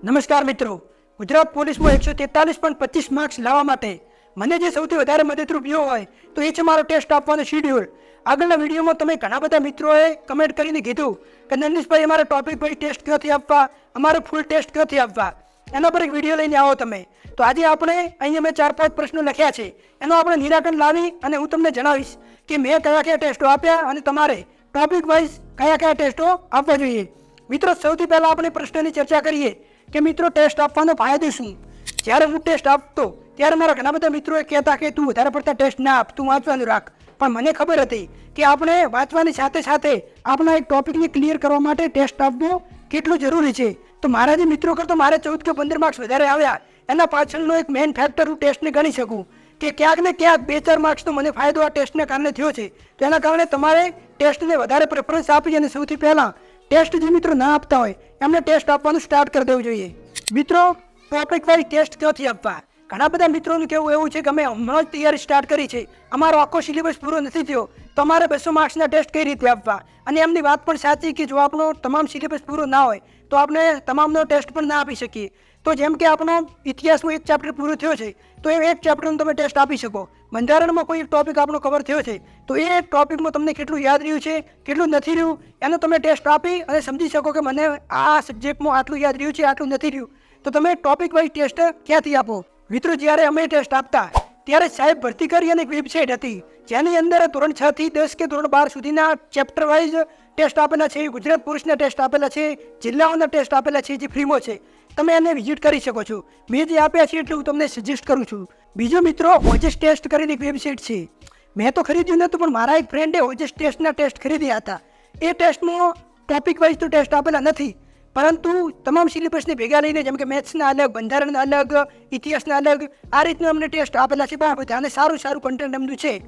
નમસ્કાર મિત્રો, ગુજરાત પોલીસમાં 143.25 માર્ક્સ લાવવા માટે મને જે સૌથી વધારે મદદરૂપ રહ્યો હોય તો એ છે મારો ટેસ્ટ આપવાનો શેડ્યુલ. આગળના વિડીયોમાં તમે ઘણા બધા મિત્રોએ કમેન્ટ કરીને કીધું કે નંદીશભાઈ અમારે ટોપિક વાઇઝ ટેસ્ટ ક્યાંથી આપવા, અમારે ફૂલ ટેસ્ટ ક્યાંથી આપવા, એના પર એક વિડીયો લઈને આવો તમે. તો આજે આપણે અહીંયા મેં 4-5 પ્રશ્નો લખ્યા છે, એનો આપણે નિરાકરણ લાવી અને હું તમને જણાવીશ કે મેં કયા કયા ટેસ્ટો આપ્યા અને તમારે ટોપિક વાઇઝ કયા કયા ટેસ્ટો આપવા જોઈએ. મિત્રો, સૌથી પહેલાં આપણે પ્રશ્નની ચર્ચા કરીએ કે મિત્રો ટેસ્ટ આપવાનો ફાયદો શું. જ્યારે હું ટેસ્ટ આપતો ત્યારે મારા ઘણા બધા મિત્રોએ કહેતા કે તું વધારે પડતા ટેસ્ટ ના આપ, તું વાંચવાનું રાખ. પણ મને ખબર હતી કે આપણે વાંચવાની સાથે સાથે આપણા એક ટોપિકને ક્લિયર કરવા માટે ટેસ્ટ આપવો કેટલું જરૂરી છે. તો મારા જે મિત્રો કરતો મારે 14 કે 15 માર્ક્સ વધારે આવ્યા, એના પાછળનો એક મેઇન ફેક્ટર હું ટેસ્ટને ગણી શકું કે ક્યાંક ને ક્યાંક 2-4 માર્ક્સનો મને ફાયદો આ ટેસ્ટને કારણે થયો છે. તો એના કારણે તમારે ટેસ્ટને વધારે પ્રેફરન્સ આપી અને સૌથી પહેલાં ટેસ્ટ જે મિત્રો ના આપતા હોય એમને ટેસ્ટ આપવાનું સ્ટાર્ટ કરી દેવું જોઈએ. મિત્રો, ટોપિક વાઇઝ ટેસ્ટ ક્યાંથી આપવા? ઘણા બધા મિત્રોનું કહેવું એવું છે કે અમે હમણાં જ તૈયારી સ્ટાર્ટ કરી છે, અમારો આખો સિલેબસ પૂરો નથી થયો, તો અમારે 200 માર્ક્સના ટેસ્ટ કઈ રીતે આપવા? અને એમની વાત પણ સાચી કે જો આપણો તમામ સિલેબસ પૂરો ના હોય તો આપણે તમામનો ટેસ્ટ પણ ના આપી શકીએ. તો જેમ કે આપણો ઇતિહાસનો એક ચેપ્ટર પૂરો થયો છે તો એ એક ચેપ્ટરનો તમે ટેસ્ટ આપી શકો. બંધારણમાં કોઈ ટોપિક આપણો કવર થયો છે તો એ ટોપિકમાં તમને કેટલું યાદ રહ્યું છે, કેટલું નથી રહ્યું, એનો તમે ટેસ્ટ આપી અને સમજી શકો કે મને આ સબ્જેક્ટમાં આટલું યાદ રહ્યું છે, આટલું નથી રહ્યું. તો તમે ટોપિક વાઇઝ ટેસ્ટ ક્યાંથી આપો? મિત્રો, જ્યારે અમે ટેસ્ટ આપતા ત્યારે સાહેબ ભરતી કરી અને એક વેબસાઇટ હતી જેની અંદર ધોરણ 6 થી 10 કે ધોરણ 12 સુધીના ચેપ્ટર વાઇઝ ટેસ્ટ આપેલા છે, ગુજરાત પોલીસના ટેસ્ટ આપેલા છે, જિલ્લાઓના ટેસ્ટ આપેલા છે, જે ફ્રીમાં છે. તમે એને વિઝિટ કરી શકો છો. મેં જે આપ્યા છે એટલે હું તમને સજેસ્ટ કરું છું. બીજો મિત્રો, ઓજસ ટેસ્ટ કરીને એક વેબસાઇટ છે, મેં તો ખરીદ્યું નહોતું પણ મારા એક ફ્રેન્ડે ઓજસ ટેસ્ટના ટેસ્ટ ખરીદ્યા હતા. એ ટેસ્ટમાં ટોપિક વાઇઝ તો ટેસ્ટ આપેલા નથી, પરંતુ તમામ સિલેબસને ભેગા લઈને જેમ કે મેથ્સના અલગ, બંધારણના અલગ, ઇતિહાસના અલગ, આ રીતના અમને ટેસ્ટ આપેલા છે બરાબર, અને સારું કન્ટેન્ટ એમનું છે.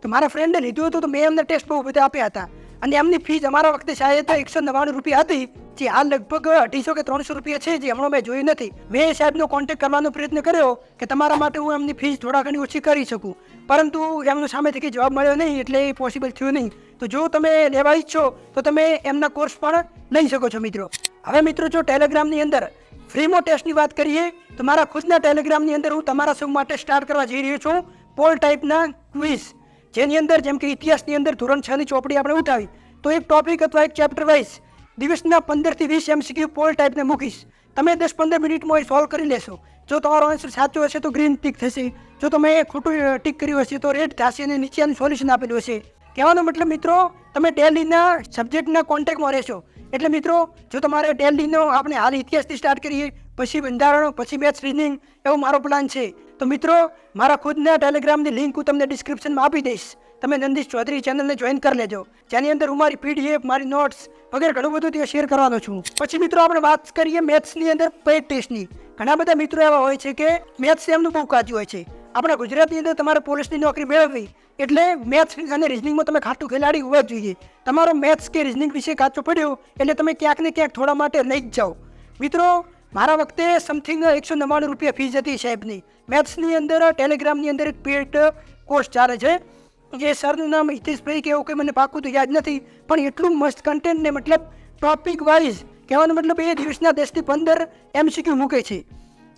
તો મારા ફ્રેન્ડે લીધું હતું તો મેં એમને ટેસ્ટ બહુ બધા આપ્યા હતા અને એમની ફીસ અમારા વખતે શાયદ 199 રૂપિયા હતી, જે હાલ લગભગ 250 કે 300 રૂપિયા છે, જે હમણાં મેં જોઈ નથી. મેં સાહેબનો કોન્ટેક્ટ કરવાનો પ્રયત્ન કર્યો કે તમારા માટે હું એમની ફીસ થોડા ઘણી ઓછી કરી શકું, પરંતુ એમનો સામેથી કંઈ જવાબ મળ્યો નહીં એટલે એ પોસિબલ થયું નહીં. તો જો તમે લેવા ઈચ્છો તો તમે એમના કોર્સ પણ લઈ શકો છો. મિત્રો, હવે મિત્રો જો ટેલિગ્રામની અંદર ફ્રીમાં ટેસ્ટની વાત કરીએ તો મારા ખુદના ટેલિગ્રામની અંદર હું તમારા સૌ માટે સ્ટાર્ટ કરવા જઈ રહ્યો છું પોલ ટાઈપના ક્વિઝ, જેની અંદર જેમ કે ઇતિહાસની અંદર ધોરણ 6ની ચોપડી આપણે ઉઠાવી તો એક ટોપિક અથવા એક ચેપ્ટર વાઇઝ દિવસના 15 થી 20 MCQ પોલ ટાઈપને મૂકીશ. તમે 10-15 મિનિટમાં એ સોલ્વ કરી લેશો. જો તમારો આન્સર સાચો હશે તો ગ્રીન ટીક થશે, જો તમે ખોટું ટીક કર્યું હશે તો રેડ થશે અને નીચેનું સોલ્યુશન આપેલું હશે. કહેવાનો મતલબ મિત્રો, તમે ટેલીના સબ્જેક્ટના કોન્ટેક્ટમાં રહેશો. એટલે મિત્રો, જો તમારે ટેલીનો આપણે હાલ ઇતિહાસથી સ્ટાર્ટ કરીએ, પછી બંધારણ, પછી મેથ્સ, રીઝનિંગ, એવો મારો પ્લાન છે. તો મિત્રો, મારા ખુદના ટેલિગ્રામની લિંક હું તમને ડિસ્ક્રિપ્શનમાં આપી દઈશ. તમે નંદીશ ચૌધરી ચેનલને જોઈન કરી લેજો, જેની અંદર હું મારી PDF, મારી નોટ્સ વગેરે ઘણું બધું ત્યાં શેર કરવાનો છું. પછી મિત્રો આપણે વાત કરીએ મેથ્સની અંદર પેઇડ ટેસ્ટની. ઘણા બધા મિત્રો એવા હોય છે કે મેથ્સ એમનું બહુ કાચું હોય છે. આપણા ગુજરાતની અંદર તમારે પોલીસની નોકરી મેળવવી એટલે મેથ્સ અને રિઝનિંગમાં તમે ખાટું ખેલાડી હોવા જ જોઈએ. તમારો મેથ્સ કે રિઝનિંગ વિશે કાચો પડ્યો એટલે તમે ક્યાંક ને ક્યાંક થોડા માટે લઈ જ જાઓ. મિત્રો, મારા વખતે સમથિંગ 199 રૂપિયા ફીસ હતી સાહેબની. મેથ્સની અંદર ટેલિગ્રામની અંદર એક પેડ કોર્સ ચાલે છે, જે સરનું નામ હિતેશભાઈ કે એવું કંઈ મને પાકું તો યાદ નથી, પણ એટલું મસ્ત કન્ટેન્ટ ને મતલબ ટોપિક વાઇઝ કહેવાનો મતલબ એ દિવસના 10 થી 15 MCQ મૂકે છે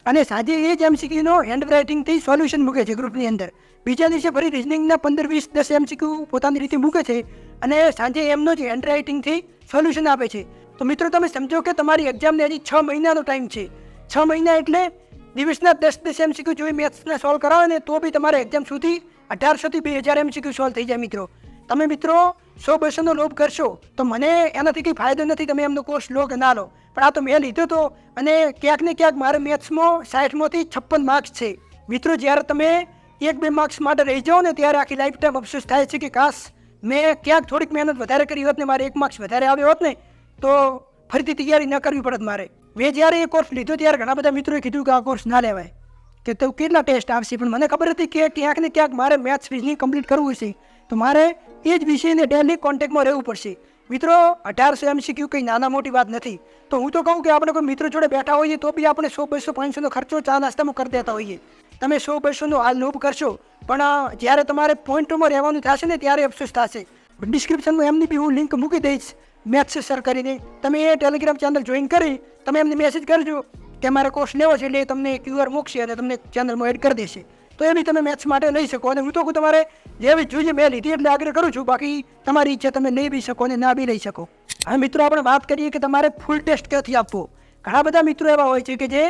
અને સાંજે એ જ MCQનો હેન્ડ રાઇટિંગથી સોલ્યુશન મૂકે છે ગ્રુપની અંદર. બીજા દિવસે ફરી રિઝનિંગના 15-20-10 MCQ પોતાની રીતે મૂકે છે અને સાંજે એમનો જ હેન્ડ રાઇટિંગથી સોલ્યુશન આપે છે. તો મિત્રો, તમે સમજો કે તમારી એક્ઝામને હજી 6 મહિનાનો ટાઈમ છે. 6 મહિના એટલે દિવસના 10 MCQ જોઈ મેથ્સના સોલ્વ કરાવે ને તો બી તમારે એક્ઝામ સુધી 1800 થી 2000 MCQ સોલ્વ થઈ જાય. મિત્રો, તમે મિત્રો 100-200નો લોભ કરશો તો મને એનાથી કંઈ ફાયદો નથી, તમે એમનો કોર્સ લો કે ના લો. પણ આ તો મેં લીધો હતો અને ક્યાંક ને ક્યાંક મારે મેથ્સમાં 60માંથી 56 માર્ક્સ છે. મિત્રો, જ્યારે તમે 1-2 માર્ક્સ માટે રહી જાઓ ને ત્યારે આખી લાઈફ ટાઈમ અફસોસ થાય છે કે કાશ મેં ક્યાંક થોડીક મહેનત વધારે કરી હોત ને મારે 1 માર્ક્સ વધારે આવ્યો હોત ને તો ફરીથી તૈયારી ન કરવી પડત મારે. મેં જ્યારે એ કોર્સ લીધો ત્યારે ઘણા બધા મિત્રોએ કીધું કે આ કોર્સ ના લેવાય, કે તો કેટલા ટેસ્ટ આવશે, પણ મને ખબર હતી કે ક્યાંક ને ક્યાંક મારે મેથ્સ રિઝનિંગ કમ્પ્લીટ કરવું છે તો મારે એ જ વિષયને ડેલી કોન્ટેક્ટમાં રહેવું પડશે. મિત્રો, 1800 MCQ કંઈ નાના મોટી વાત નથી. તો હું તો કહું કે આપણે કોઈ મિત્રો જોડે બેઠા હોઈએ તો બી આપણે 100-200-500નો ખર્ચો ચા નાસ્તામાં કરી દેતા હોઈએ. તમે 100-200નો હાલ લોભ કરશો પણ જ્યારે તમારે પોઈન્ટમાં રહેવાનું થશે ને ત્યારે અફસોસ થશે. ડિસ્ક્રિપ્શનમાં એમની બી હું લિંક મૂકી દઈશ મેથ્સ સર કરીને. તમે એ ટેલિગ્રામ ચેનલ જોઈન કરી તમે એમને મેસેજ કરજો કે મારે કોર્સ લેવો છે એટલે તમને QR મૂકશે અને તમને ચેનલમાં એડ કરી દેશે. તો એ બી તમે મેથ્સ માટે લઈ શકો. અને હું તો તમારે જેવી જોઈએ મેં લીધી એટલે આગ્રહ કરું છું. બાકી તમારી ઈચ્છા, તમે લઈ બી શકો અને ના બી લઈ શકો. હવે મિત્રો આપણે વાત કરીએ કે તમારે ફૂલ ટેસ્ટ ક્યાંથી આપવો. ઘણા બધા મિત્રો એવા હોય છે કે જે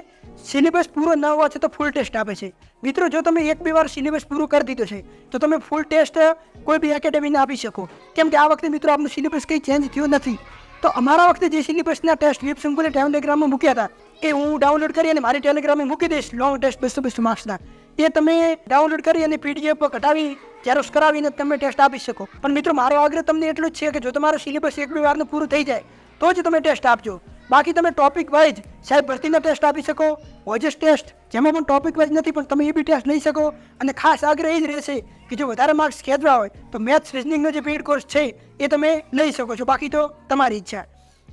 સિલેબસ પૂરો ન હોવા છતાં ફૂલ ટેસ્ટ આપે છે. મિત્રો જો તમે 1-2 વાર સિલેબસ પૂરું કરી દીધો છે તો તમે ફૂલ ટેસ્ટ કોઈ બી એકેડેમીને આપી શકો. કેમ કે આ વખતે મિત્રો આપણું સિલેબસ કંઈ ચેન્જ થયો નથી. તો અમારા વખતે જે સિલેબસના ટેસ્ટ વેબસંકુલે ટેલિગ્રામમાં મૂક્યા હતા એ હું ડાઉનલોડ કરી અને મારી ટેલિગ્રામમાં મૂકી દઈશ. લોંગ ટેસ્ટ 200 માર્ક્સના એ તમે ડાઉનલોડ કરી અને PDF પર કઢાવી ઝેરોક્સ કરાવીને તમે ટેસ્ટ આપી શકો. પણ મિત્રો મારો આગ્રહ તમને એટલો જ છે કે જો તમારો સિલેબસ 1-2 વારનું પૂરું થઈ જાય તો જ તમે ટેસ્ટ આપજો. બાકી તમે ટોપિક વાઇઝ સાહેબ ભરતીના ટેસ્ટ આપી શકો, ઓજસ ટેસ્ટ જેમાં પણ ટોપિક વાઇઝ નથી પણ તમે એ બી ટેસ્ટ લઈ શકો. અને ખાસ આગ્રહ એ જ રહેશે કે જો વધારે માર્ક્સ ખેંચવા હોય તો મેથ્સ રિઝનિંગનો જે પેઇડ કોર્સ છે એ તમે લઈ શકો છો. બાકી તો તમારી ઈચ્છા.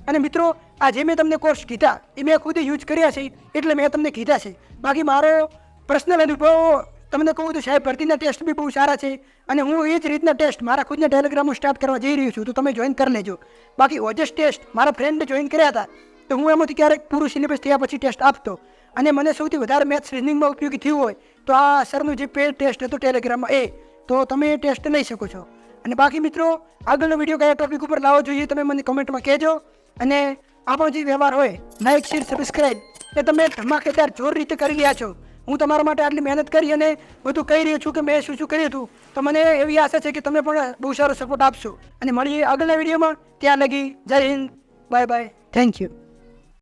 અને મિત્રો આ જે મેં તમને કોર્સ કીધા એ મેં ખુદ યુઝ કર્યા છે એટલે મેં તમને કીધા છે. બાકી મારો પર્સનલ અનુભવ તમને કહું તો સાહેબ ભરતીના ટેસ્ટ બી બહુ સારા છે. અને હું એ જ રીતના ટેસ્ટ મારા ખુદના ટેલિગ્રામમાં સ્ટાર્ટ કરવા જઈ રહ્યો છું, તો તમે જોઈન કરી લેજો. બાકી ઓજસ ટેસ્ટ મારા ફ્રેન્ડે જોઈન કર્યા હતા તો હું એમાંથી ક્યારેક પૂરું સિલેબસ થયા પછી ટેસ્ટ આપતો. અને મને સૌથી વધારે મેથ્સ રિઝનિંગમાં ઉપયોગી થયું હોય તો આ સરનું જે પેડ ટેસ્ટ હતો ટેલિગ્રામમાં તો તમે એ ટેસ્ટ લઈ શકો છો. અને બાકી મિત્રો આગળનો વિડીયો કયા ટોપિક ઉપર લાવવો જોઈએ તમે મને કમેન્ટમાં કહેજો. અને આપણો જે વ્યવહાર હોય લાઈક, શેર, સબસ્ક્રાઈબ એ તમે ધમાકેદાર જોર રીતે કરી રહ્યા છો. હું તમારા માટે આટલી મહેનત કરી અને બધું કહી રહ્યો છું કે મેં શું કર્યું હતું. તો મને એવી આશા છે કે તમે પણ બહુ સારો સપોર્ટ આપશો. અને મળીએ આગળના વિડીયોમાં. ત્યાં લગી જય Hind, bye bye, thank you.